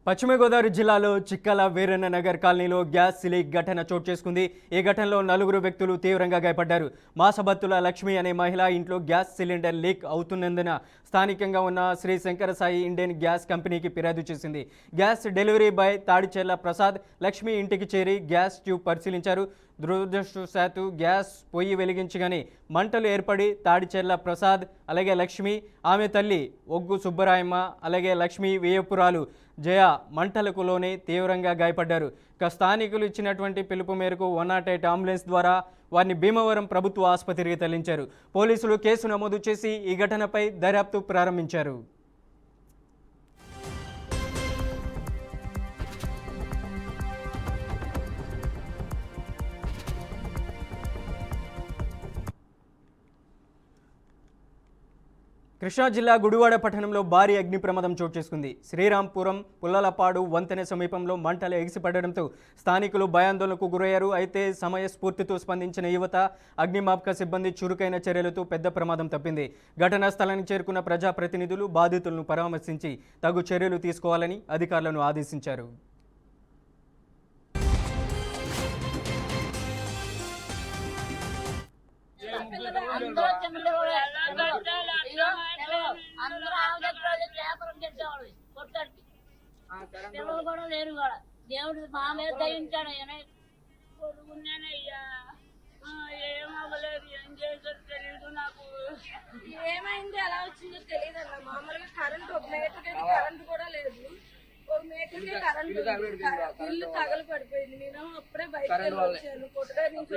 పశ్చిమ గోదావరి జిల్లాలో చిక్కల వీరన్న నగర్ కాలనీలో గ్యాస్ లీక్ ఘటన చోటు చేసుకుంది. ఈ ఘటనలో 4 వ్యక్తులు తీవ్రంగా గాయపడ్డారు. మాసబత్తుల లక్ష్మి అనే మహిళ ఇంట్లో గ్యాస్ సిలిండర్ లీక్ అవుతున్నందున స్థానికంగా ఉన్న శ్రీ శంకర సాయి ఇండియన్ గ్యాస్ కంపెనీకి ఫిర్యాదు చేసింది. Gas delivery boy Tadicherla Prasad Lakshmi ఇంటికి చేరి గ్యాస్ ట్యూబ్ పరిశీలించారు. దురదృష్టవశాత్తు గ్యాస్ పొయ్యి వెలిగించగానే మంటలు ఏర్పడి తాడిచెర్ల ప్రసాద్ అలాగే లక్ష్మి, ఆమె తల్లి ఒగ్గు సుబ్బరాయమ్మ అలాగే లక్ష్మి వేయపురాలు జయ మంటలకు లోనే తీవ్రంగా గాయపడ్డారు. స్థానికులు ఇచ్చినటువంటి పిలుపు మేరకు 108 అంబులెన్స్ ద్వారా వారిని భీమవరం ప్రభుత్వ ఆసుపత్రికి తరలించారు. పోలీసులు కేసు నమోదు చేసి ఈ ఘటనపై దర్యాప్తు ప్రారంభించారు. కృష్ణా జిల్లా గుడివాడ పట్టణంలో భారీ అగ్ని ప్రమాదం చోటు చేసుకుంది. శ్రీరాంపురం పుల్లలపాడు వంతెన సమీపంలో మంటలు ఎగిసిపడడంతో స్థానికులు భయాందోళనకు గురయ్యారు. అయితే సమయస్ఫూర్తితో స్పందించిన యువత, అగ్నిమాపక సిబ్బంది చురుకైన చర్యలతో పెద్ద ప్రమాదం తప్పింది. ఘటనా స్థలానికి చేరుకున్న ప్రజాప్రతినిధులు బాధితులను పరామర్శించి తగు చర్యలు తీసుకోవాలని అధికారులను ఆదేశించారు. పిల్లలు కూడా లేరు కూడా దేవుడు మా మీద దయించాడు. కొడుకున్నానయ్యా ఏమవ్వలేదు, ఏం చేశారు తెలియదు. నాకు ఏమైంది ఎలా వచ్చిందో తెలియదు అన్న. మామూలుగా కరెంట్ ఒక మీటర్కి కరెంట్ కూడా లేదు. ఒక మీటర్కి కరెంట్ ఇల్లు తగలు పడిపోయింది. నేను అప్పుడే బయటకు వచ్చాను. కొట్టగారి నుంచి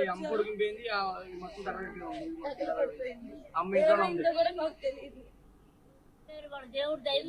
ఏమైందో కూడా మాకు తెలియదు. దేవుడు దయ